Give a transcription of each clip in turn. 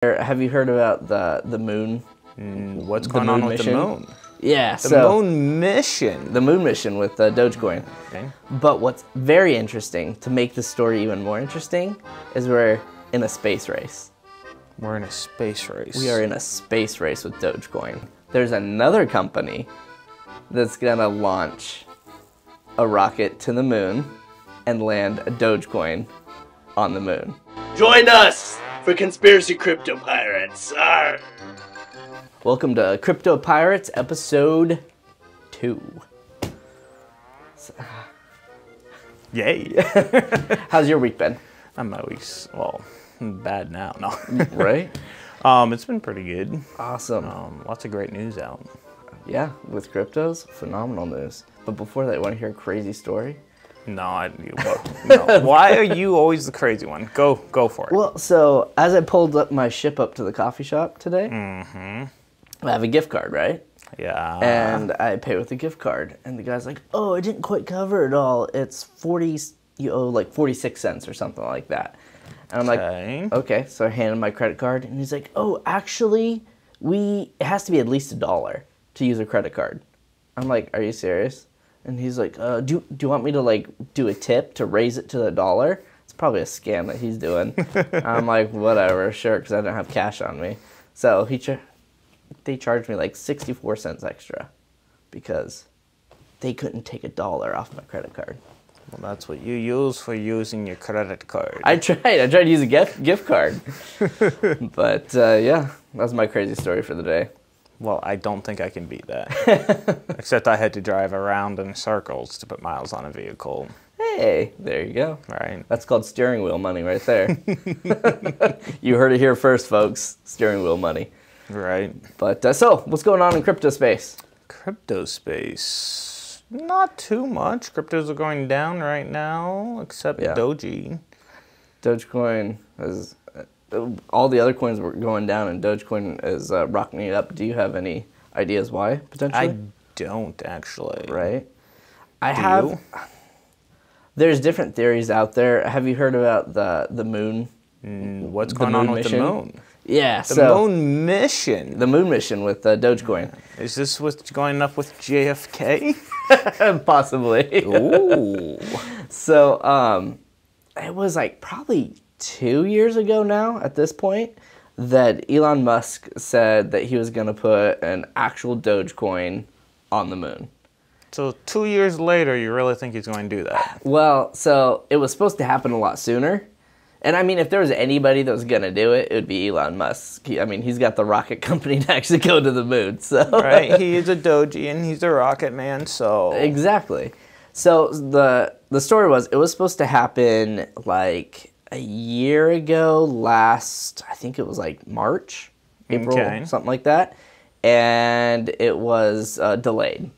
Have you heard about the moon? What's going on with the moon? Yeah, The moon mission. The moon mission with Dogecoin. Okay. But what's very interesting, to make the story even more interesting, is we're in a space race. We're in a space race. We are in a space race with Dogecoin. There's another company that's gonna launch a rocket to the moon and land a Dogecoin on the moon. Join us for Conspiracy Crypto Pirates. Arr. Welcome to Crypto Pirates, episode 2. Yay. How's your week been? My week's, well, bad now. No. Right? It's been pretty good. Awesome. Lots of great news out. Yeah, with cryptos, phenomenal news. But before that, you want to hear a crazy story? No, no. Why are you always the crazy one? Go for it. Well, so as I pulled up my ship up to the coffee shop today, I have a gift card, right? Yeah. And I pay with a gift card, and the guy's like, "Oh, I didn't quite cover it all. It's 40. You owe like 46 cents or something like that." And I'm like, "Okay." So I handed him my credit card, and he's like, "Oh, actually, it has to be at least $1 to use a credit card." I'm like, "Are you serious?" And he's like, do you want me to like do a tip to raise it to $1? It's probably a scam that he's doing. I'm like, whatever, sure, because I don't have cash on me. So they charged me like 64 cents extra because they couldn't take $1 off my credit card. Well, that's what you use for using your credit card. I tried to use a gift card. But yeah, that's my crazy story for the day. Well, I don't think I can beat that. Except I had to drive around in circles to put miles on a vehicle. Hey, there you go. Right. That's called steering wheel money right there. You heard it here first, folks. Steering wheel money. Right. But so, what's going on in crypto space? Crypto space? Not too much. Cryptos are going down right now, except Doge. Dogecoin is... all the other coins were going down, and Dogecoin is rocking it up. Do you have any ideas why, potentially? I don't, actually. Right? I have. There's different theories out there. Have you heard about the moon? What's going on with the moon? Yeah, the moon mission. The moon mission with Dogecoin. Is this what's going up with JFK? Possibly. Ooh. So, it was like probably 2 years ago now, at this point, that Elon Musk said that he was going to put an actual Dogecoin on the moon. So 2 years later, you really think he's going to do that? Well, so it was supposed to happen a lot sooner. And I mean, if there was anybody that was going to do it, it would be Elon Musk. I mean, he's got the rocket company to actually go to the moon. So. Right, he is a doji and he's a rocket man, so... Exactly. So the story was, it was supposed to happen like a year ago, I think it was like March, April, something like that. And it was delayed,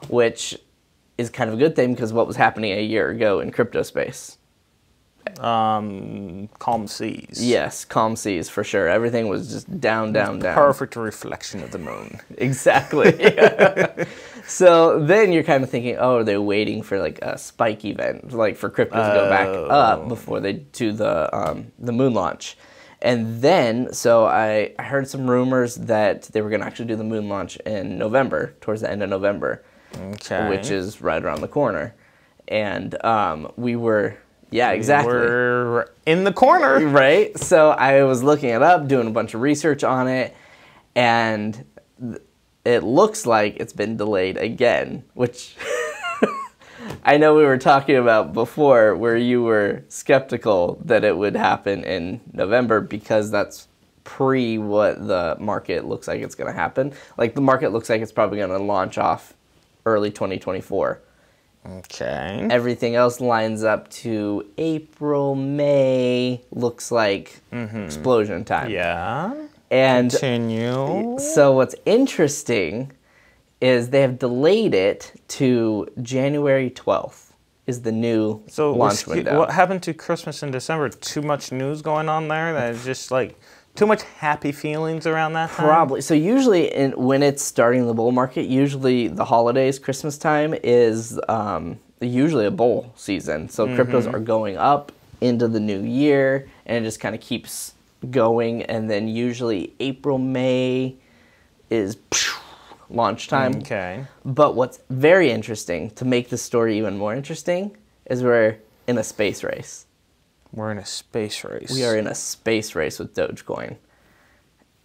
which is kind of a good thing because what was happening a year ago in crypto space? Calm seas. Yes, calm seas for sure. Everything was just down. Perfect reflection of the moon. Exactly. So then you're kind of thinking, oh, are they waiting for like a spike event, like for crypto to go back up before they do the moon launch? And then, so I heard some rumors that they were going to actually do the moon launch in November, towards the end of November, which is right around the corner. And we were... Yeah, exactly. We're in the corner. Right? So I was looking it up, doing a bunch of research on it, and it looks like it's been delayed again, which I know we were talking about before, where you were skeptical that it would happen in November because that's pre what the market looks like it's going to happen. Like, the market looks like it's probably going to launch off early 2024. Okay. Everything else lines up to April, May, looks like explosion time. Yeah. And continue. So what's interesting is they have delayed it to January 12th is the new launch window. What happened to Christmas in December? Too much news going on there? That is just like too much happy feelings around that time? Probably. So usually when it's starting the bull market, usually the holidays, Christmas time is usually a bull season. So cryptos are going up into the new year, and it just kind of keeps going, and then usually April, May is launch time. Okay. But what's very interesting, to make this story even more interesting, is we're in a space race. We're in a space race. We are in a space race with Dogecoin.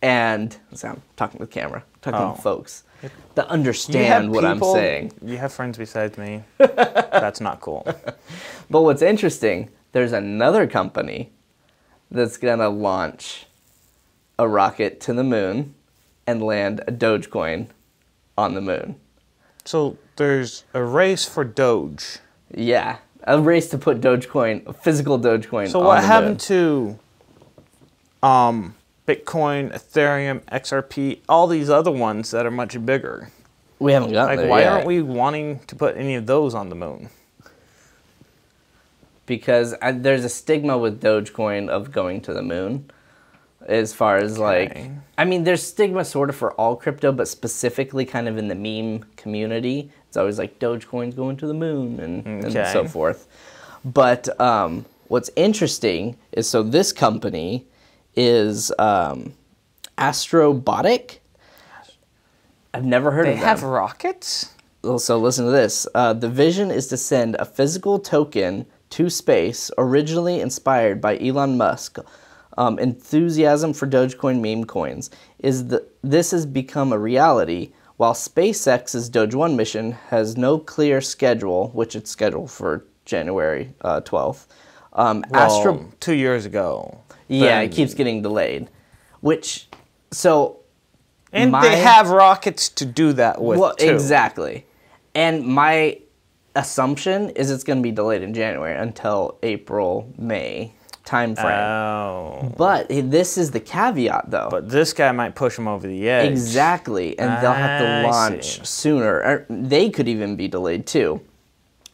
And, so I'm talking to the camera, talking to folks that understand what I'm saying. You have friends besides me. That's not cool. But what's interesting, there's another company that's going to launch a rocket to the moon and land a Dogecoin on the moon. So there's a race for Doge. Yeah, a race to put Dogecoin, a physical Dogecoin on the moon. So what happened to Bitcoin, Ethereum, XRP, all these other ones that are much bigger? We haven't gotten there why yet. aren't we wanting to put any of those on the moon? Because there's a stigma with Dogecoin of going to the moon. As far as I mean, there's stigma sort of for all crypto, but specifically kind of in the meme community. It's always like Dogecoin's going to the moon and so forth. But what's interesting is, so this company is Astrobotic. I've never heard of them. They have rockets? So listen to this. The vision is to send a physical token to space, originally inspired by Elon Musk. Enthusiasm for Dogecoin meme coins. This has become a reality, while SpaceX's Doge 1 mission has no clear schedule, which it's scheduled for January 12th. 2 years ago. Yeah, it keeps getting delayed. And they have rockets to do that with, too. Exactly. And my assumption is it's going to be delayed in January until April, May time frame. Oh. But this is the caveat, though. But this guy might push him over the edge. Exactly. And they'll have to launch sooner. Or they could even be delayed, too.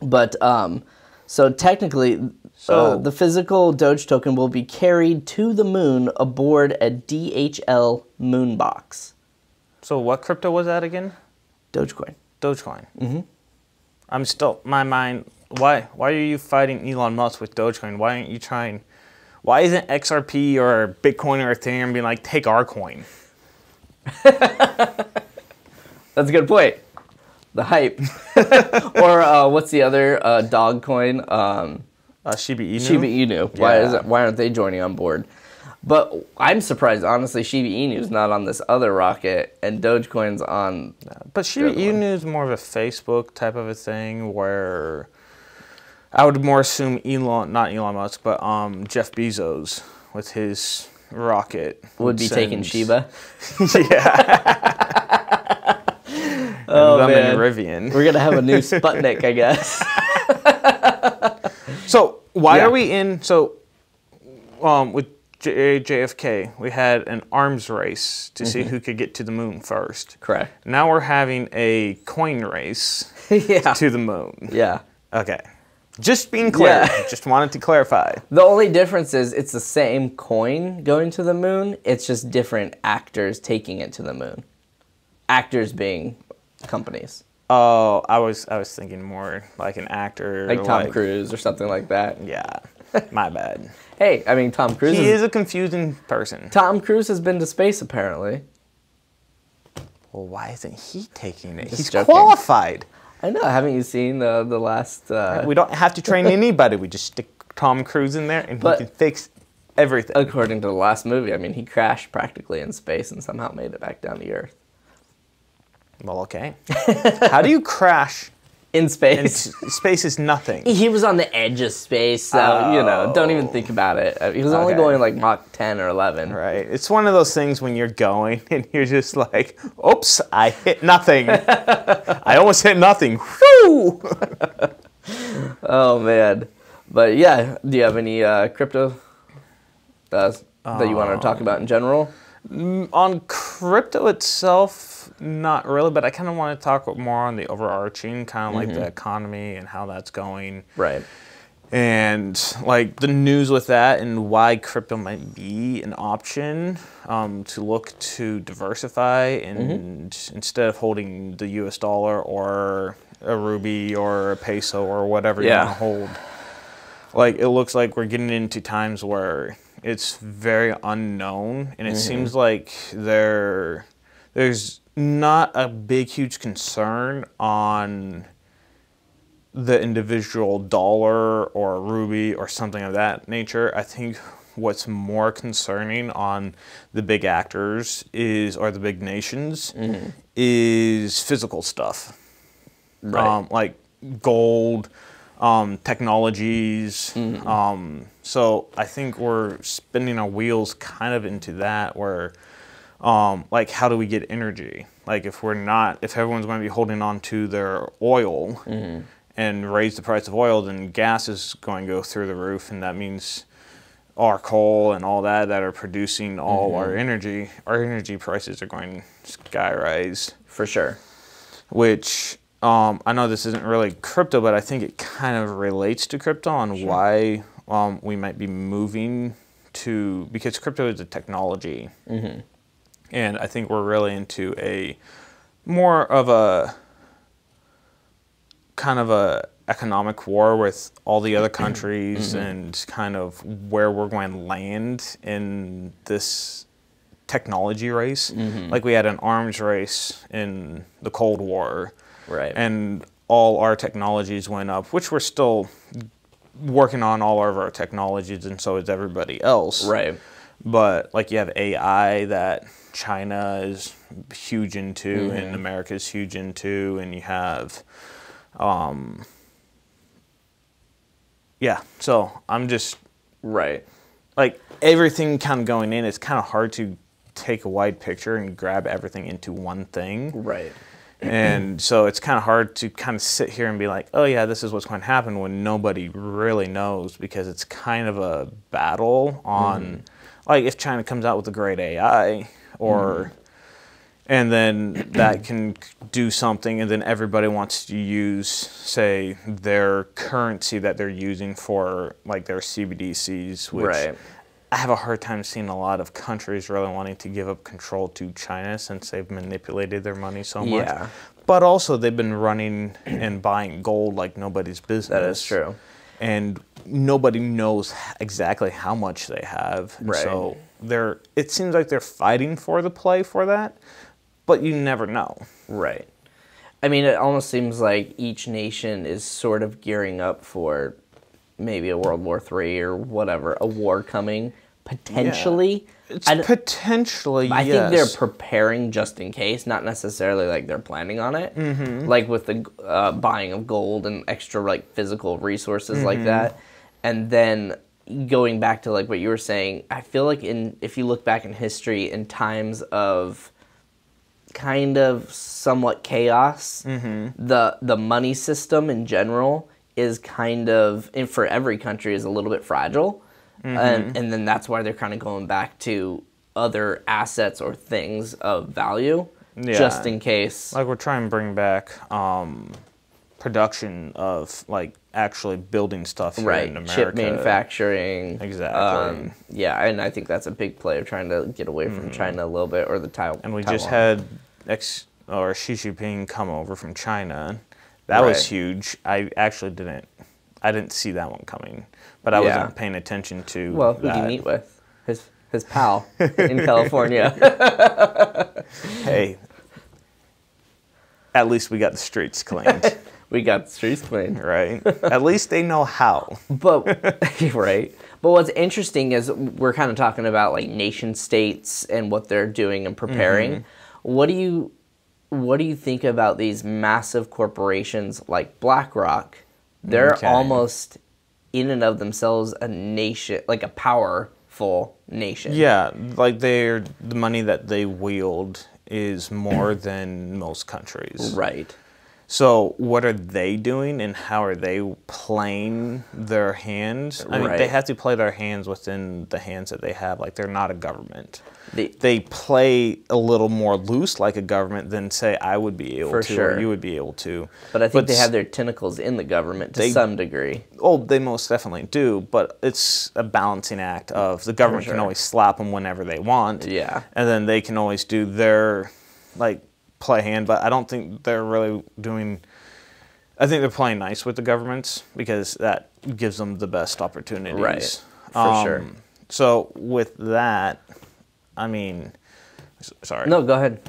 But, so technically, the physical Doge token will be carried to the moon aboard a DHL moon box. So what crypto was that again? Dogecoin. Dogecoin. Mm-hmm. I'm still, my mind, why are you fighting Elon Musk with Dogecoin? Why aren't you trying, why isn't XRP or Bitcoin or Ethereum being like, take our coin? That's a good point. The hype. Or what's the other dog coin? Shiba Inu? Shiba Inu. Yeah. Why aren't they joining on board? But I'm surprised, honestly, Shiba Inu's not on this other rocket, and Dogecoin's on... But Shiba Inu is more of a Facebook type of a thing, where I would more assume not Elon Musk, but Jeff Bezos with his rocket would be taking Shiba? Yeah. Oh, man. Rivian. We're going to have a new Sputnik, I guess. So, why are we in... So, with JFK, we had an arms race to see who could get to the moon first. Correct. Now we're having a coin race to the moon. Yeah. Okay. Just being clear. Yeah. Just wanted to clarify. The only difference is it's the same coin going to the moon. It's just different actors taking it to the moon. Actors being companies. Oh, I was thinking more like an actor. Like Tom Cruise or something like that. Yeah. My bad. Hey, I mean, Tom Cruise is a confusing person. Tom Cruise has been to space, apparently. Well, why isn't he taking it? Just He's joking. qualified. I know. Haven't you seen the last... We don't have to train anybody. We just stick Tom Cruise in there, and he can fix everything. According to the last movie, I mean, he crashed practically in space and somehow made it back down to Earth. Well, okay. How do you crash in space? Space is nothing. He was on the edge of space, so, you know, don't even think about it. He was only going like Mach 10 or 11. Right. It's one of those things when you're going and you're just like, oops, I hit nothing. I almost hit nothing. Whew! Oh, man. But, yeah, do you have any crypto that you want to talk about in general? On crypto itself, not really, but I kind of want to talk more on the overarching, kind of like the economy and how that's going. Right. And like the news with that and why crypto might be an option to look to diversify and instead of holding the US dollar or a ruby or a peso or whatever you want to hold. Like, it looks like we're getting into times where it's very unknown, and it seems like there's not a big, huge concern on the individual dollar or rupee or something of that nature. I think what's more concerning on the big actors or the big nations is physical stuff. Right. Like gold, technologies. So I think we're spinning our wheels kind of into that where, like, how do we get energy? Like, if everyone's going to be holding on to their oil and raise the price of oil, then gas is going to go through the roof, and that means our coal and all that are producing all our energy prices are going to skyrise. For sure. Which, I know this isn't really crypto, but I think it kind of relates to crypto on why we might be moving to, because crypto is a technology. And I think we're really into more of a kind of a economic war with all the other countries and kind of where we're going to land in this technology race. Like we had an arms race in the Cold War. Right. And all our technologies went up, which we're still working on all of our technologies, and so is everybody else. Right. But like you have AI that China is huge into and America is huge into, and you have so I'm just like everything kind of going in, it's kind of hard to take a wide picture and grab everything into one thing. Right. And so it's kind of hard to kind of sit here and be like, oh yeah, this is what's going to happen, when nobody really knows, because it's kind of a battle on, like, if China comes out with a great AI and then that can do something, and then everybody wants to use, say, their currency that they're using for, like, their CBDCs, which I have a hard time seeing a lot of countries really wanting to give up control to China since they've manipulated their money so much. Yeah. But also they've been running and buying gold like nobody's business. That is true. And nobody knows exactly how much they have. And so it seems like they're fighting for the play for that, but you never know. Right. I mean, it almost seems like each nation is sort of gearing up for maybe a World War III or whatever, a war coming, potentially. Yeah. It's potentially, I think they're preparing just in case, not necessarily like they're planning on it. Like with the buying of gold and extra like physical resources like that. And then going back to like what you were saying, I feel like if you look back in history in times of kind of somewhat chaos, the money system in general is kind of, and for every country, is a little bit fragile. And then that's why they're kind of going back to other assets or things of value, just in case. Like we're trying to bring back production of like actually building stuff here in America. Chip manufacturing. Exactly. Yeah, and I think that's a big play of trying to get away from China a little bit, or the Taiwan. And we just had Xi Jinping come over from China. That was huge. I didn't see that one coming, but I wasn't paying attention to Well, who did you meet with? His pal in California. Hey, at least we got the streets cleaned. We got the streets cleaned. Right. At least they know how. But, But what's interesting is we're kind of talking about like nation states and what they're doing and preparing. What do you think about these massive corporations like BlackRock? They're almost in and of themselves a nation, like a powerful nation. Yeah, like the money that they wield is more than most countries. Right. So what are they doing, and how are they playing their hands? I mean, they have to play their hands within the hands that they have. Like, they're not a government. They play a little more loose like a government than, say, I would be able to, or you would be able to. But I think they have their tentacles in the government to some degree. Oh, they most definitely do, but it's a balancing act of the government can always slap them whenever they want. Yeah. And then they can always do their, like, play hand, but I don't think they're really doing. I think they're playing nice with the governments because that gives them the best opportunities. Right, for sure. So with that, I mean, sorry. No, go ahead.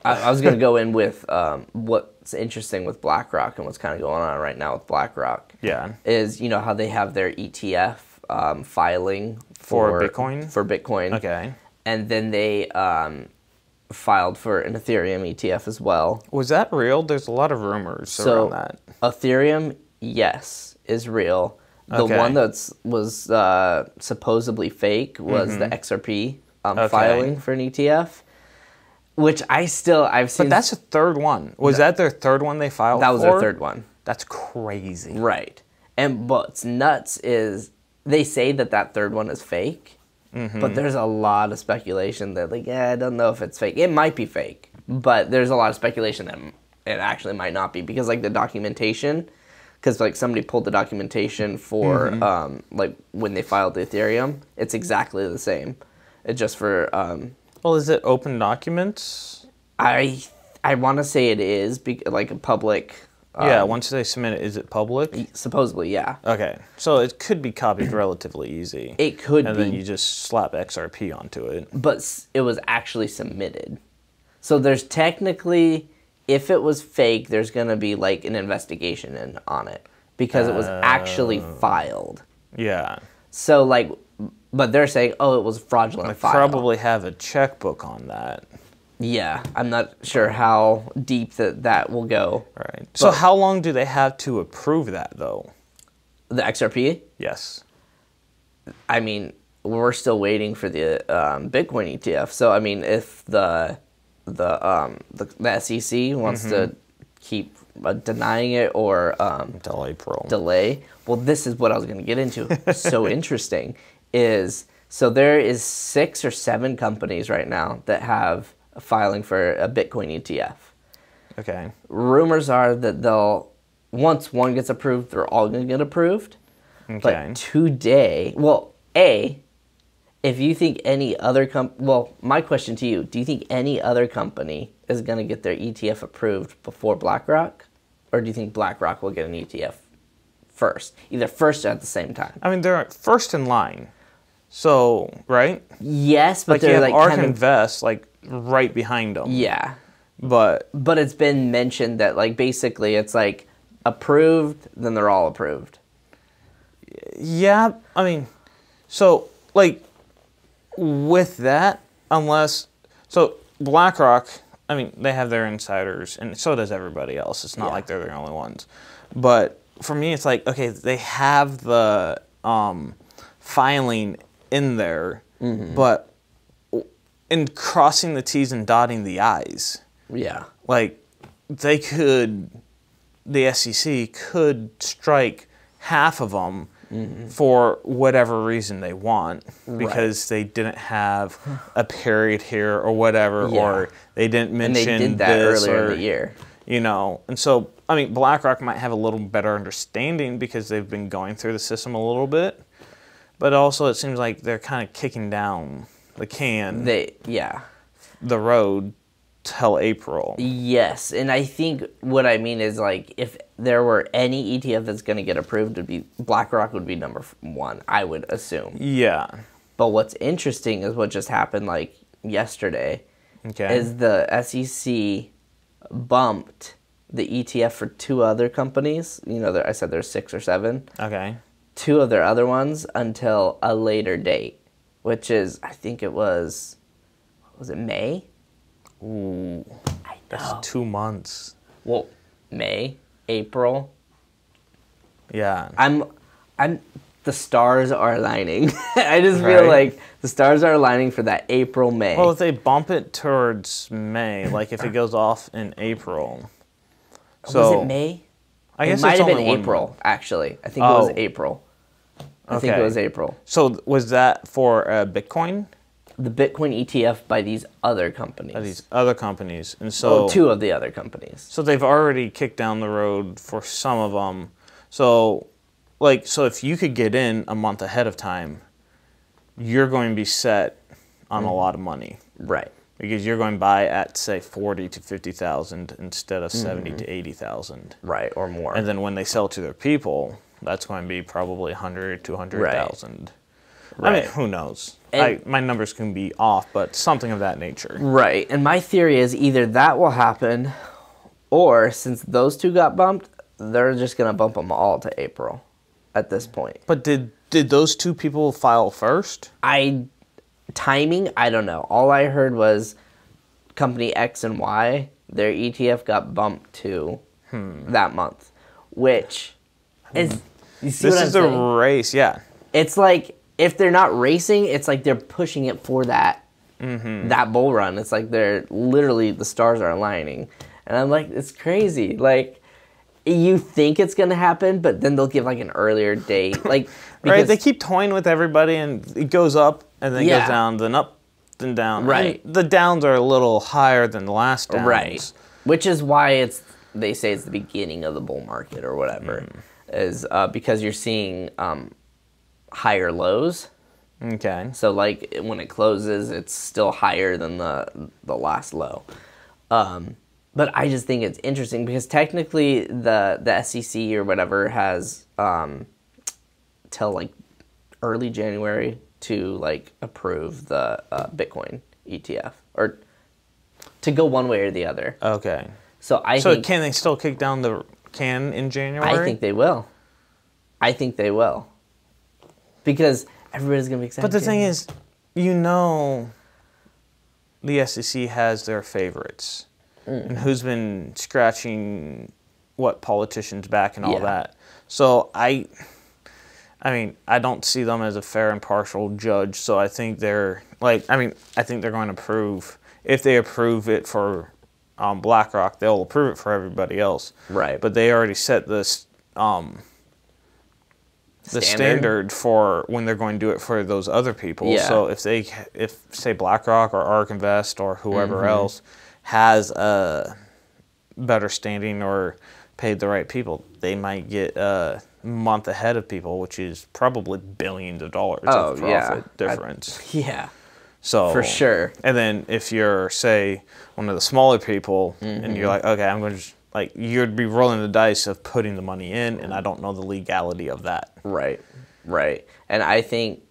I was going to go in with what's interesting with BlackRock and what's kind of going on right now with BlackRock. Yeah. Is, you know, how they have their ETF filing For Bitcoin? For Bitcoin. Okay. And then they filed for an Ethereum ETF as well. Was that real? There's a lot of rumors around that. Ethereum, yes, is real. The one that was supposedly fake was the XRP filing for an ETF, which I've seen. But that's a third one. Was that their third one they filed for? That was their third one. That's crazy. Right. And what's nuts is they say that third one is fake, but there's a lot of speculation that, like, I don't know if it's fake. It might be fake, but there's a lot of speculation that it actually might not be because, like, the documentation, because, like, somebody pulled the documentation for, like, when they filed the Ethereum, it's exactly the same. It's just for... well, is it open documents? I want to say it is, like, a public... yeah, once they submit it, is it public? Supposedly, yeah. Okay, so it could be copied relatively easy. It could be. And then you just slap XRP onto it. But it was actually submitted. So there's technically, if it was fake, there's going to be, like, an investigation on it. Because it was actually filed. Yeah. So, like, but they're saying, oh, it was fraudulent They file. probably have a checkbook on that. Yeah, I'm not sure how deep that will go. Right. So how long do they have to approve that, though? The XRP? Yes. I mean, we're still waiting for the Bitcoin ETF. So, I mean, if the SEC wants to keep denying it or Until April. delay, well, this is what I was going to get into. So interesting is, so there is 6 or 7 companies right now that have filing for a Bitcoin ETF. Okay. Rumors are that once one gets approved, they're all going to get approved. Okay. But today, well, if you think any other my question to you, do you think any other company is going to get their ETF approved before BlackRock? Or do you think BlackRock will get an ETF first? Either first or at the same time? I mean, they're first in line. So, right? Yes, but like you they're have like ARK kind of, Invest, like, right behind them. yeah. But it's been mentioned that, like, basically it's like approved, then they're all approved. yeah, I mean, so, like, with that, so BlackRock, I mean, they have their insiders, and so does everybody else. It's not like they're the only ones. But for me, it's like, okay, they have the filing in there, but in crossing the T's and dotting the I's. Yeah. Like, the SEC could strike half of them for whatever reason they want, because they didn't have a period here or whatever, or they didn't mention and they did that this earlier in the year. You know, and so, I mean, BlackRock might have a little better understanding because they've been going through the system a little bit, but also it seems like they're kind of kicking down the can, the road till April. Yes, and I think what I mean is, like, if there were any ETF that's going to get approved, it'd be BlackRock would be number 1, I would assume. Yeah. But what's interesting is what just happened, like, yesterday, Okay. is the SEC bumped the ETF for 2 other companies. You know, I said there's 6 or 7. Okay. 2 of their other ones until a later date, which is, I think it was it May? Ooh. I know. That's 2 months. Well, May, April. Yeah. The stars are aligning. I just feel like the stars are aligning for that April, May. Well, if they bump it towards May, like if it goes off in April. So was it May? I guess it might it's have been only 1 April, month. actually. I think it was April. I think it Okay. was April. So was that for Bitcoin? The Bitcoin ETF by these other companies. These other companies, and so 2 of the other companies. So they've already kicked down the road for some of them. So, like, so if you could get in a month ahead of time, you're going to be set on a lot of money. Right. Because you're going to buy at, say, 40 to 50,000 instead of 70 to 80,000. Right, or more. And then when they sell to their people, that's going to be probably 100 to 200,000. I mean, who knows? My numbers can be off, but something of that nature. Right. And my theory is either that will happen, or since those two got bumped, they're just going to bump them all to April at this point. But did those two people file first? Timing, I don't know. All I heard was company X and Y, their ETF got bumped to that month, which is, you see what I'm saying? This is a race, yeah. It's like, if they're not racing, it's like they're pushing it for that that bull run. It's like they're literally, the stars are aligning. And I'm like, it's crazy. Like, you think it's going to happen, but then they'll give like an earlier date. Like, right, they keep toying with everybody, and it goes up, and then goes down, then up, then down. Right. And the downs are a little higher than the last downs. Right. Which is why they say it's the beginning of the bull market or whatever. Is because you're seeing higher lows. Okay. So like when it closes, it's still higher than the last low. But I just think it's interesting because technically the SEC or whatever has till like early January to like approve the Bitcoin ETF or to go one way or the other. Okay. So can they still kick down the can in January? I think they will. Because everybody's going to be excited. But the thing is, the SEC has their favorites. And who's been scratching what politicians back and all that. So I don't see them as a fair and partial judge. So I think I think they're going to approve. If they approve it for BlackRock, they'll approve it for everybody else. Right. But they already set this the standard for when they're going to do it for those other people. Yeah. So if say BlackRock or ARK Invest or whoever else has a better standing or paid the right people, they might get a month ahead of people, which is probably billions of dollars of profit difference. So for sure. And then if you're, say, one of the smaller people and you're like, okay, I'm going to like, you'd be rolling the dice of putting the money in, and I don't know the legality of that. Right. And I think,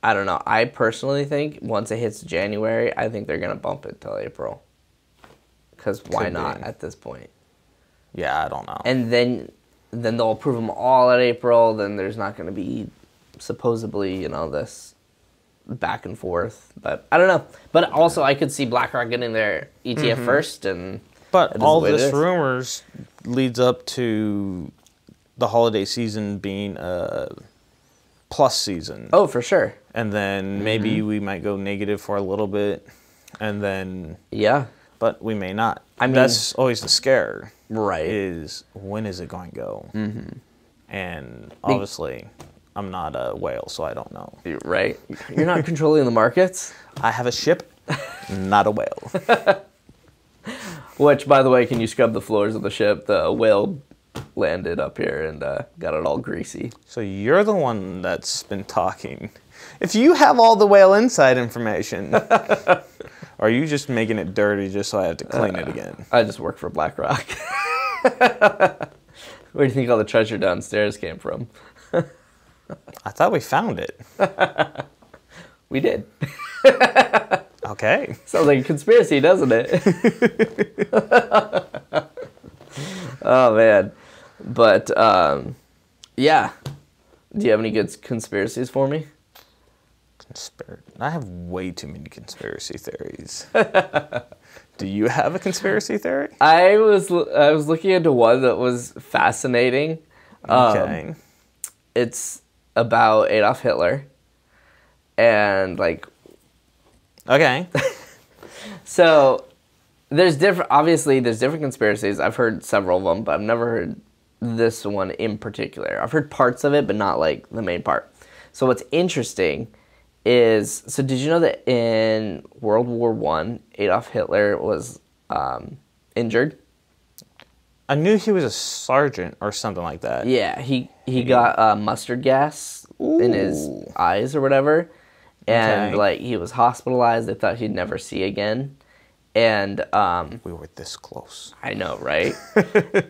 I don't know, I personally think once it hits January, I think they're going to bump it till April. Because why not at this point? Yeah, I don't know. And then they'll approve them all at April, then there's not going to be supposedly, this back and forth. But I don't know. But also I could see BlackRock getting their ETF first and... But all this rumors leads up to the holiday season being a plus season. Oh, for sure. And then maybe we might go negative for a little bit, and then... Yeah. But we may not. I mean... That's always the scare. Right. Is when is it going to go? And obviously, I'm not a whale, so I don't know. Right. You're not controlling the markets? I have a ship, not a whale. Which, by the way, can you scrub the floors of the ship? The whale landed up here and got it all greasy. So you're the one that's been talking. If you have all the whale inside information, are you just making it dirty just so I have to clean it again? I just work for BlackRock. Where do you think all the treasure downstairs came from? I thought we found it. We did. Okay. Sounds like a conspiracy, doesn't it? Oh, man. But, yeah. Do you have any good conspiracies for me? I have way too many conspiracy theories. Do you have a conspiracy theory? I was looking into one that was fascinating. Okay. It's about Adolf Hitler. And, like... Okay. So, there's different conspiracies. I've heard several of them, but I've never heard this one in particular. I've heard parts of it, but not, like, the main part. So, what's interesting is... So, did you know that in World War I, Adolf Hitler was injured? I knew he was a sergeant or something like that. Yeah, he got mustard gas in his eyes or whatever. And, like, he was hospitalized. They thought he'd never see again. And... we were this close. I know, right?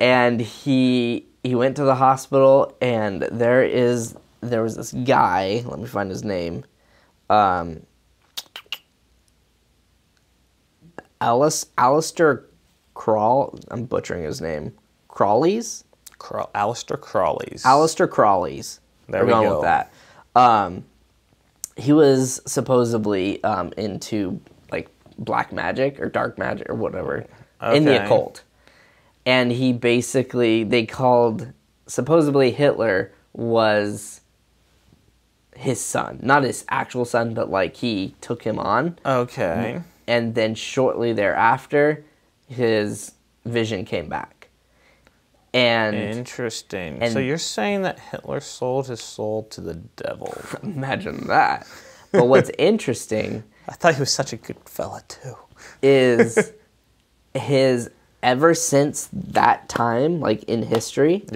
And he went to the hospital, and there was this guy, let me find his name, Alistair Crawl. I'm butchering his name. Crawleys. Alistair Crawleys. Alistair Crawleys. There we go with that. He was supposedly into like black magic or dark magic or whatever in the occult, and he basically supposedly Hitler was his son, not his actual son, but like he took him on. Okay. And then shortly thereafter, his vision came back. And interesting. So you're saying that Hitler sold his soul to the devil? Imagine that. But what's interesting, I thought he was such a good fella too, is ever since that time, like in history,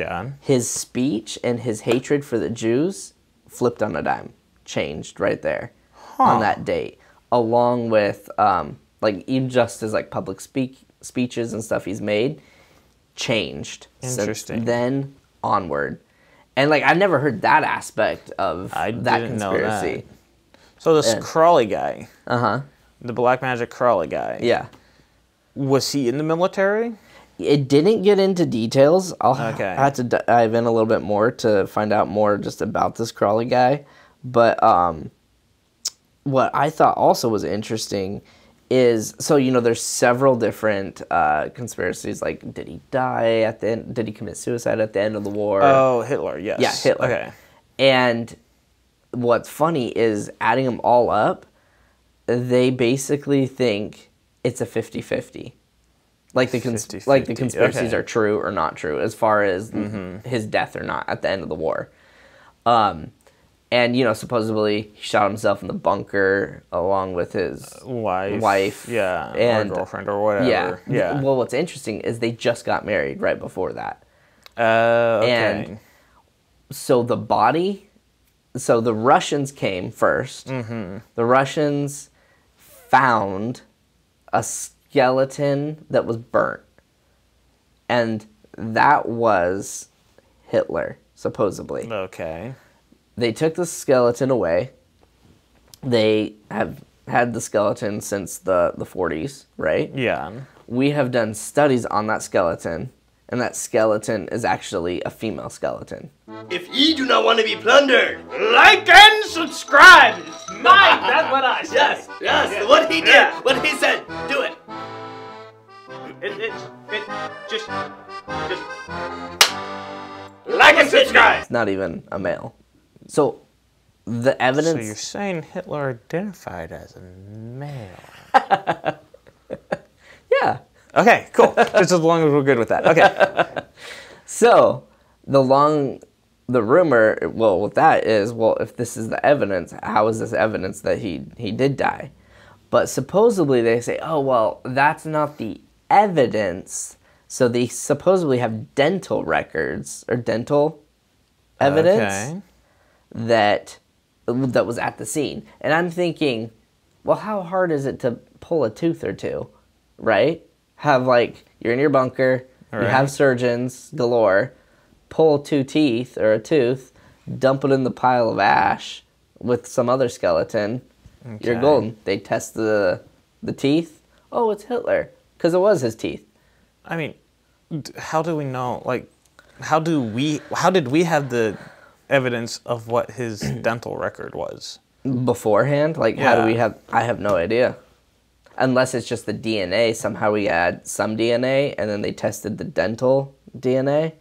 his speech and his hatred for the Jews flipped on a dime, changed right there on that date, along with like even just as like public speeches and stuff he's made changed since then onward. And like I never heard that aspect of that conspiracy. Know that. So this Crawley guy, the black magic Crawley guy, was he in the military? It didn't get into details. I had to dive in a little bit more to find out more just about this Crawley guy. But what I thought also was interesting is, so, you know, there's several different conspiracies, like, did he die at the end? Did he commit suicide at the end of the war? Oh, Hitler, yes. Yeah, Hitler. Okay. And what's funny is adding them all up, they basically think it's a 50-50. Like the conspiracies are true or not true as far as his death or not at the end of the war. And, you know, supposedly he shot himself in the bunker along with his wife. Yeah, and or girlfriend or whatever. Yeah. Well, what's interesting is they just got married right before that. Okay. And so the Russians came first. The Russians found a skeleton that was burnt. And that was Hitler, supposedly. Okay. They took the skeleton away. They have had the skeleton since the 40s, right? Yeah. We have done studies on that skeleton, and that skeleton is actually a female skeleton. If ye do not want to be plundered, like and subscribe. It's mine. That's what I said. Yes. What he did, what he said, do it. Just like and subscribe. It's not even a male. So, the evidence... So you're saying Hitler identified as a male? Yeah. Okay, cool. Just as long as we're good with that. Okay. So, the rumor, well, with that is, well, if this is the evidence, how is this evidence that he did die? But supposedly they say, oh, well, that's not the evidence. So they supposedly have dental records, or dental evidence that was at the scene. And I'm thinking, well, how hard is it to pull a tooth or two, right? Have, like, you're in your bunker, you have surgeons galore, pull 2 teeth or a tooth, dump it in the pile of ash with some other skeleton, you're golden. They test the teeth. Oh, it's Hitler, because it was his teeth. I mean, how do we know? Like, how did we have the evidence of what his dental record was beforehand? Like, how do we have? I have no idea. Unless it's just the DNA. Somehow we had some DNA, and then they tested the dental DNA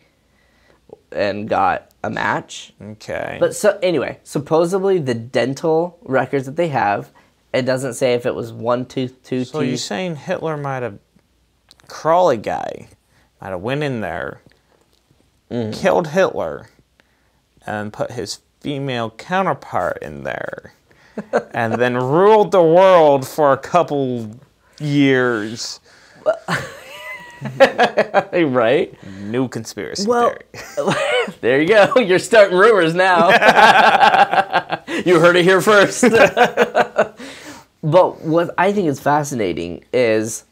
and got a match. Okay. But so anyway, supposedly the dental records that they have, it doesn't say if it was 1 tooth, 2 teeth. So you're saying Hitler might have, Crawley guy, might have went in there, killed Hitler, and put his female counterpart in there, and then ruled the world for a couple years. Right? New conspiracy theory. There you go. You're starting rumors now. You heard it here first. But what I think is fascinating is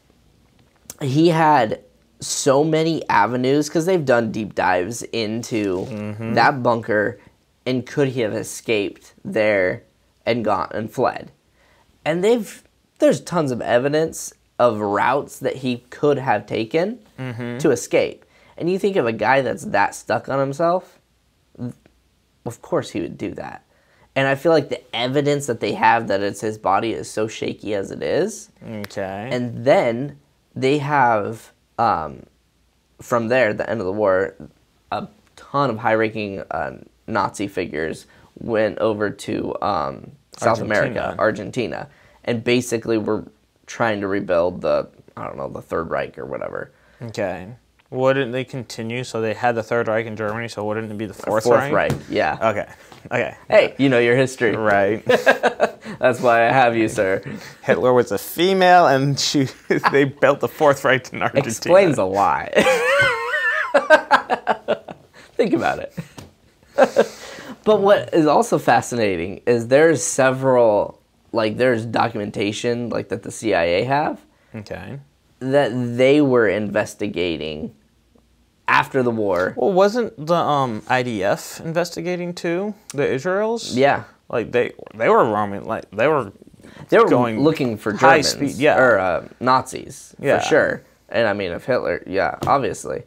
he had so many avenues, because they've done deep dives into that bunker, and could he have escaped there and gone and fled. And there's tons of evidence of routes that he could have taken to escape. And you think of a guy that's that stuck on himself, of course he would do that. And I feel like the evidence that they have that it's his body is so shaky as it is. Okay. And then they have, from there, at the end of the war, a ton of high-ranking Nazi figures went over to South America, Argentina, and basically were trying to rebuild the Third Reich or whatever. Okay. Wouldn't they continue? So they had the Third Reich in Germany, so wouldn't it be the Fourth Reich? Fourth Reich, yeah. Okay. Okay. Hey, you know your history. Right. That's why I have you, sir. Hitler was a female, and they built the Fourth Reich in Argentina. Explains a lot. Think about it. But what is also fascinating is there's documentation like that the CIA have. Okay. That they were investigating after the war. Well, wasn't the IDF investigating too? The Israels? Yeah. Like they were roaming, like they were going looking for high Germans, speed, yeah, or Nazis, yeah, for sure. And I mean, if Hitler, yeah, obviously.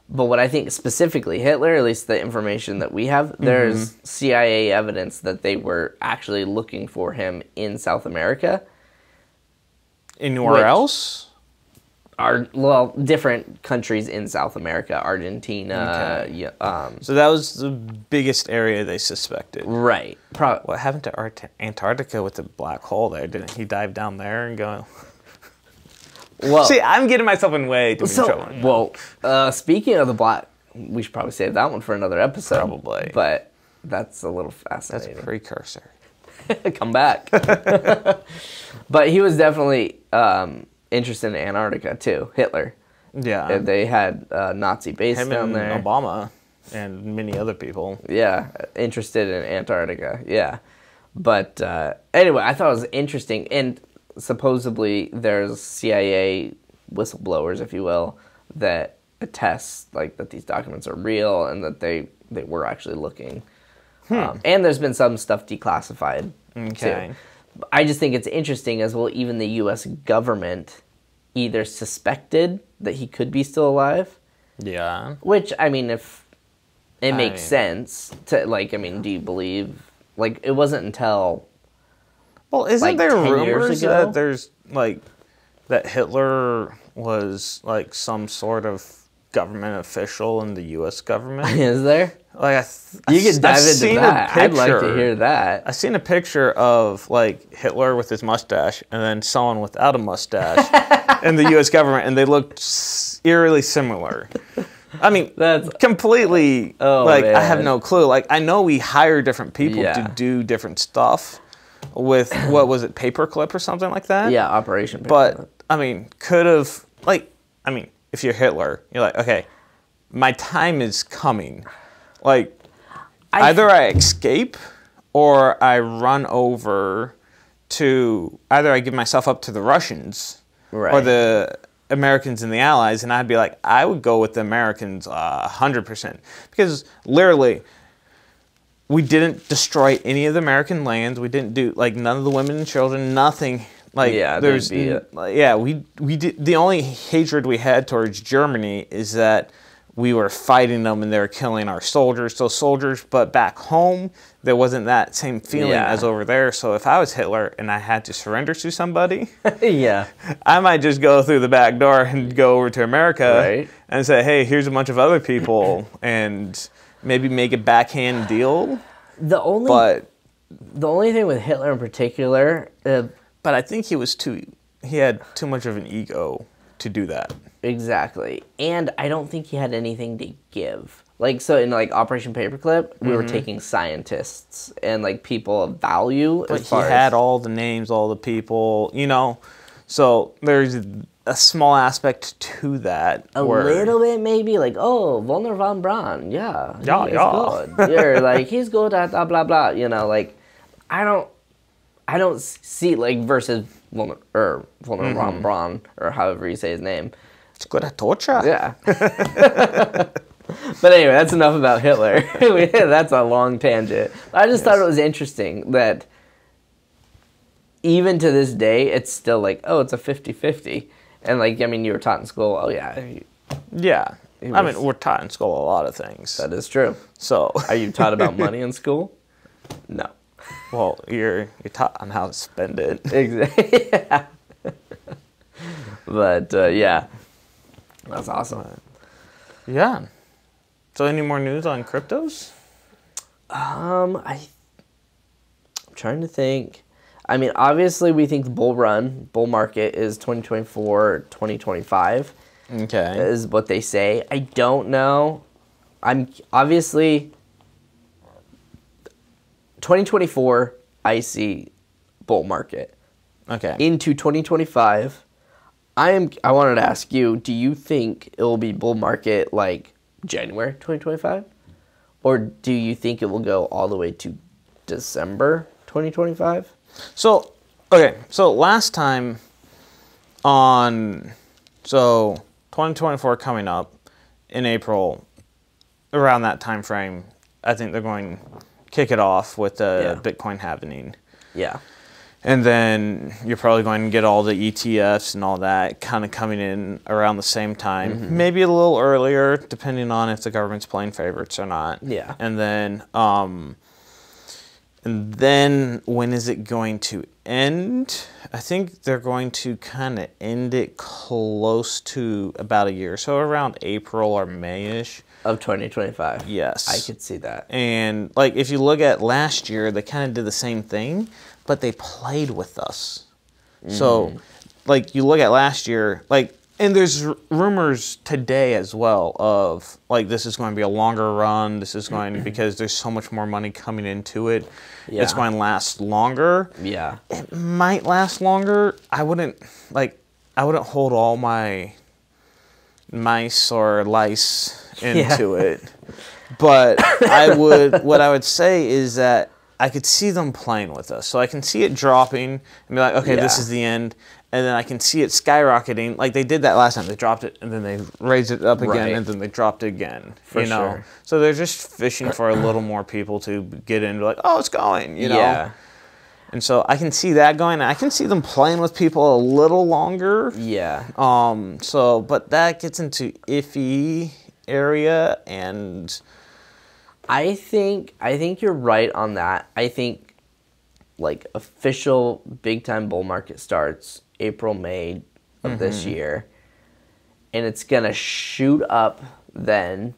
But what I think specifically Hitler, at least the information that we have, there's CIA evidence that they were actually looking for him in South America. Anywhere else? Different countries in South America, Argentina. Okay. Yeah, so that was the biggest area they suspected. Right. What happened to Antarctica with the black hole there? Didn't he dive down there and go? Well, see, I'm getting myself in way too much trouble. Well, speaking of the black, we should probably save that one for another episode. Probably. But that's a little fascinating. That's a precursor. Come back. But he was definitely interested in Antarctica too. Hitler. Yeah. They had a Nazi base down there. Obama and many other people. Yeah, interested in Antarctica. Yeah. But anyway, I thought it was interesting. And supposedly there's CIA whistleblowers, if you will, that attest like that these documents are real and that they were actually looking. And there's been some stuff declassified too. I just think it's interesting as well, even the U.S. government either suspected that he could be still alive. Yeah. Which, I mean, if it makes sense to, like, I mean, do you believe, like, it wasn't until... Well, isn't like there 10 years rumors ago? that there's, like, that Hitler was, like, some sort of government official in the U.S. government? Is there? Like, you could dive into that. I'd like to hear that. I've seen a picture of, like, Hitler with his mustache and then someone without a mustache in the U.S. government, and they looked eerily similar. I mean, that's completely, man. I have no clue. Like, I know we hire different people to do different stuff with, what was it, Paperclip or something like that? Yeah, Operation Paperclip. But, I mean, could have, like, I mean, if you're Hitler, you're like, okay, my time is coming. Like, either I escape or I run over to, either I give myself up to the Russians or the Americans and the Allies, and I'd be like, I would go with the Americans 100%. Because literally, we didn't destroy any of the American lands. We didn't do, like, none of the women and children, nothing. Like, we did, the only hatred we had towards Germany is that we were fighting them and they were killing our soldiers. So soldiers, but back home, there wasn't that same feeling as over there. So if I was Hitler and I had to surrender to somebody, I might just go through the back door and go over to America and say, hey, here's a bunch of other people, and maybe make a backhand deal. The only thing with Hitler in particular, but I think he had too much of an ego to do that. Exactly. And I don't think he had anything to give. Like, so in, like, Operation Paperclip, we were taking scientists and, like, people of value. But he had all the names, all the people, you know. So there's a small aspect to that. A little bit, maybe. Like, oh, Werner von Braun. Yeah. He's good. You're like, he's good at blah, blah, blah. You know, like, I don't see, like, versus Werner von Braun, or however you say his name. It's good at torture. Yeah. But anyway, that's enough about Hitler. That's a long tangent. I just thought it was interesting that even to this day, it's still like, oh, it's a 50-50. And like, I mean, you were taught in school, oh yeah. Yeah. I mean, we're taught in school a lot of things. That is true. So. Are you taught about money in school? No. Well, you're taught on how to spend it. Exactly. Yeah. But yeah, that's awesome. Yeah. So, any more news on cryptos? I'm trying to think. I mean, obviously, we think the bull market is 2024, 2025. Okay. Is what they say. I don't know. I'm obviously 2024. I see bull market. Okay. Into 2025. I wanted to ask you, do you think it will be bull market like January 2025? Or do you think it will go all the way to December 2025? So, okay. So, last time on, 2024 coming up in April, around that time frame, I think they're going to kick it off with the Bitcoin halving. Yeah. And then you're probably going to get all the ETFs and all that kind of coming in around the same time. Mm-hmm. Maybe a little earlier, depending on if the government's playing favorites or not. Yeah. And then when is it going to end? I think they're going to kind of end it close to about a year. So around April or May-ish. Of 2025. Yes. I could see that. And like if you look at last year, they kind of did the same thing, but they played with us. So like you look at last year, like, and there's rumors today as well of like this is going to be a longer run. This is going because there's so much more money coming into it. Yeah. It's going to last longer. Yeah. It might last longer. I wouldn't hold all my mice or lice into it. But what I would say is that I could see them playing with us. So I can see it dropping and be like, okay, this is the end. And then I can see it skyrocketing. Like they did that last time. They dropped it and then they raised it up again and then they dropped it again. For sure. So they're just fishing for a little more people to get into like, oh, it's going, you know. Yeah. And so I can see that going. I can see them playing with people a little longer. Yeah. But that gets into iffy area, and I think you're right on that. I think like official big time bull market starts April, May of this year, and it's gonna shoot up then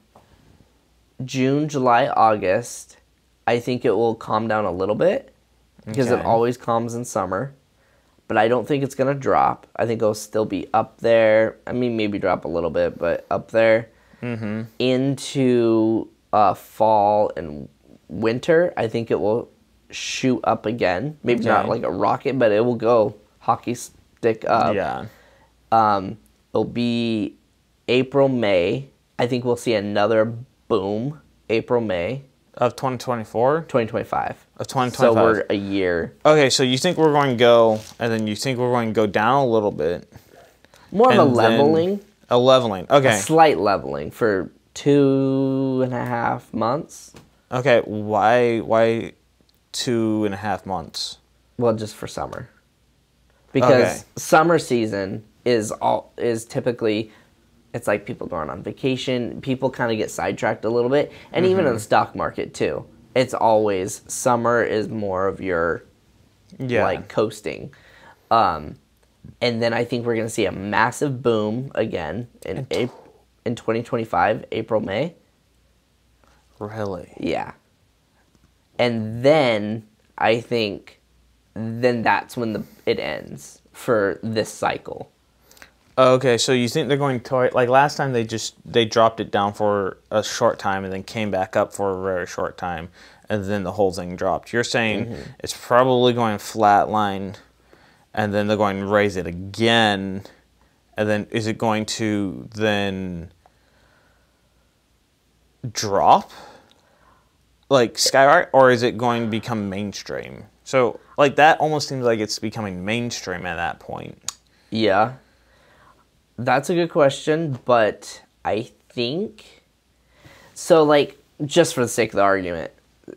June, July, August. I think it will calm down a little bit because it always calms in summer, but I don't think it's gonna drop. I think it'll still be up there. I mean, maybe drop a little bit, but up there. Into fall and winter, I think it will shoot up again. Maybe not like a rocket, but it will go hockey stick up. Yeah. It'll be April, May. I think we'll see another boom. April, May. Of 2024? 2025. Of 2025. So we're a year. Okay, so you think we're going to go, and then you think we're going to go down a little bit. More of a leveling. A leveling, okay. A slight leveling for 2.5 months. Okay, why 2.5 months? Well, just for summer. Because summer season is typically, it's like people going on vacation. People kind of get sidetracked a little bit. And even in the stock market, too. It's always, summer is more of your, like, coasting. And then I think we're going to see a massive boom again in 2025, April, May. Really? Yeah. And then I think that's when it ends for this cycle. Okay, so you think they're going to, like last time they dropped it down for a short time and then came back up for a very short time and then the whole thing dropped. You're saying it's probably going flatline and then they're going to raise it again, and then is it going to then drop? Like skyrocket, or is it going to become mainstream? So like that almost seems like it's becoming mainstream at that point. Yeah. That's a good question, but I think so, like, just for the sake of the argument,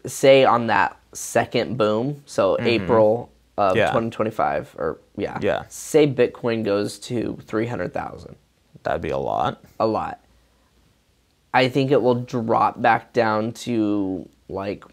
say on that second boom, so April, of Yeah. 2025, or Yeah. say Bitcoin goes to 300,000. That'd be a lot. A lot. I think it will drop back down to like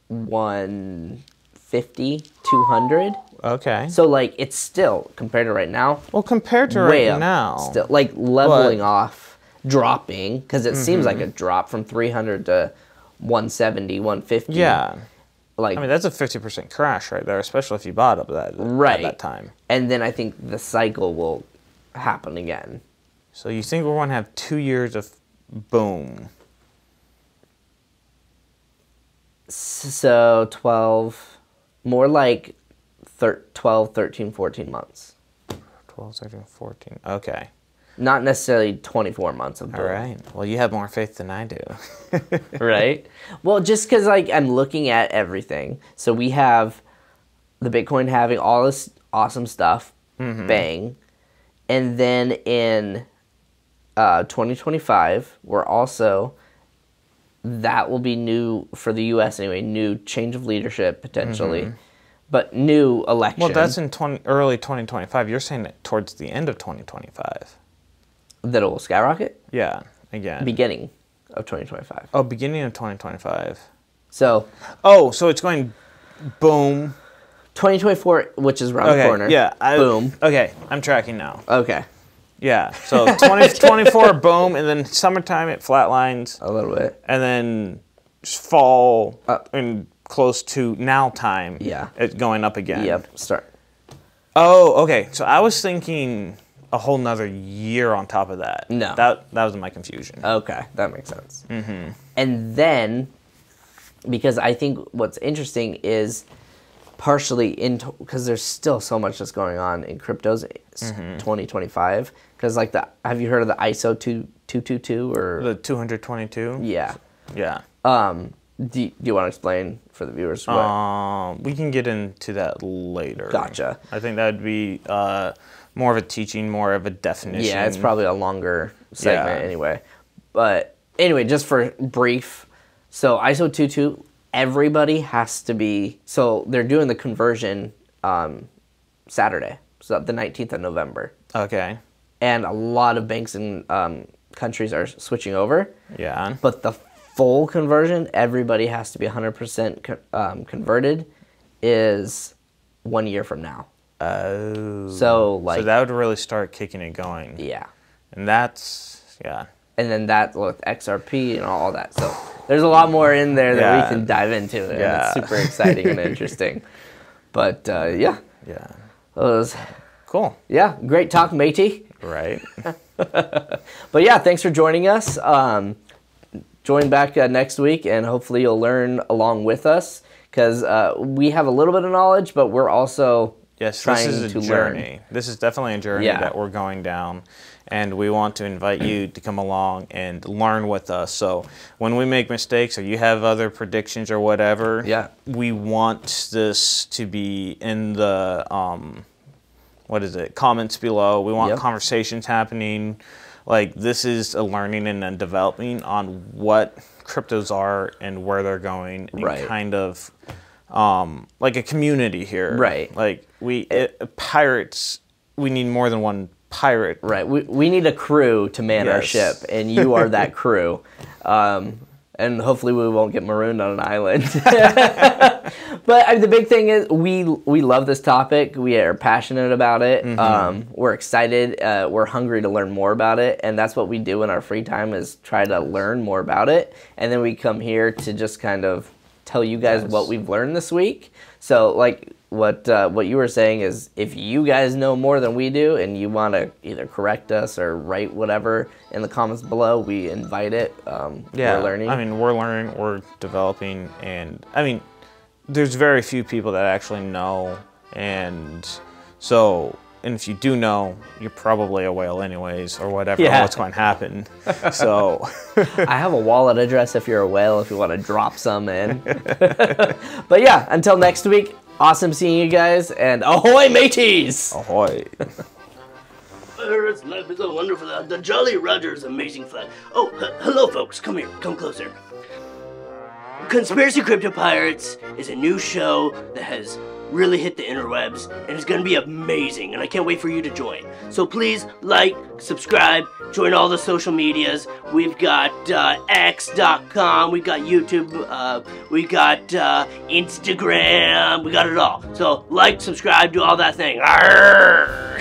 150, 200. Okay. So like it's still, compared to right now, Well, compared to way right up. now, Still like leveling off, dropping, because it seems like a drop from 300 to 170, 150. yeah. Like, I mean, that's a 50% crash right there, especially if you bought up that right at that time. And then I think the cycle will happen again. So you think we're going to have 2 years of boom? So 12, more like 12, 13, 14 months. 12, 13, 14. Okay. Not necessarily 24 months of boom. All right. Well, you have more faith than I do. Right? Well, just because like I'm looking at everything. So we have the Bitcoin having all this awesome stuff, bang. And then in 2025, we're also, that will be new for the U.S. anyway, new change of leadership potentially, but new election. Well, that's in early 2025. You're saying it towards the end of 2025. That it will skyrocket? Yeah, again. Beginning of 2025. Oh, beginning of 2025. So Oh, so it's going boom. 2024, which is around the corner. Yeah. Boom. Okay, I'm tracking now. Okay. Yeah, so 2024 boom, and then summertime it flatlines. A little bit. And then fall and close to now time. Yeah. It's going up again. Yep. Start. Oh, okay. So I was thinking a whole nother year on top of that. No. That was my confusion. Okay, that makes sense. And then, because I think what's interesting is partially because there's still so much that's going on in cryptos 2025. Because like have you heard of the ISO 222 or The 222? Yeah. Yeah. Do you want to explain for the viewers what? We can get into that later. Gotcha. I think that would be more of a teaching, more of a definition. Yeah, it's probably a longer segment anyway. But anyway, just for brief, so ISO 22, everybody has to be, so they're doing the conversion Saturday, so the 19th of November. Okay. And a lot of banks and countries are switching over. Yeah. But the full conversion, everybody has to be 100% converted, is 1 year from now. Oh. So like. So that would really start kicking it going. Yeah. And that's, yeah. And then that with XRP and all that. So there's a lot more in there that we can dive into. And it's super exciting and interesting. But yeah. Yeah. Cool. Yeah, great talk, matey. Right. But yeah, thanks for joining us. Join back next week, and hopefully you'll learn along with us, because we have a little bit of knowledge, but we're also trying this is to a journey. learn. This is definitely a journey that we're going down, and we want to invite you to come along and learn with us. So when we make mistakes or you have other predictions or whatever, we want this to be in the comments below. We want conversations happening. Like, this is a learning and a developing on what cryptos are and where they're going, and kind of like a community here. Right. Like, pirates, we need more than one pirate. Right. We need a crew to man our ship, and you are that crew. And hopefully we won't get marooned on an island. But the big thing is we love this topic. We are passionate about it. We're excited. We're hungry to learn more about it. And that's what we do in our free time, is try to learn more about it. And then we come here to just kind of tell you guys what we've learned this week. So like what you were saying is, if you guys know more than we do and you want to either correct us or write whatever in the comments below, we invite it. We're learning. I mean, we're learning, we're developing, and I mean, there's very few people that actually know, and so, and if you do know, you're probably a whale anyways, or whatever, what's going to happen. So I have a wallet address if you're a whale, if you want to drop some in. But yeah, until next week, awesome seeing you guys, and ahoy, mateys! Ahoy. Pirates, life is so wonderful. The Jolly Roger's amazing flag. Oh, hello, folks. Come here. Come closer. Conspiracy Crypto Pirates is a new show that has really hit the interwebs, and it's gonna be amazing, and I can't wait for you to join. So please like, subscribe, join all the social medias. We've got X.com, we've got YouTube, we got Instagram, we got it all. So like, subscribe, do all that thing. Arrgh.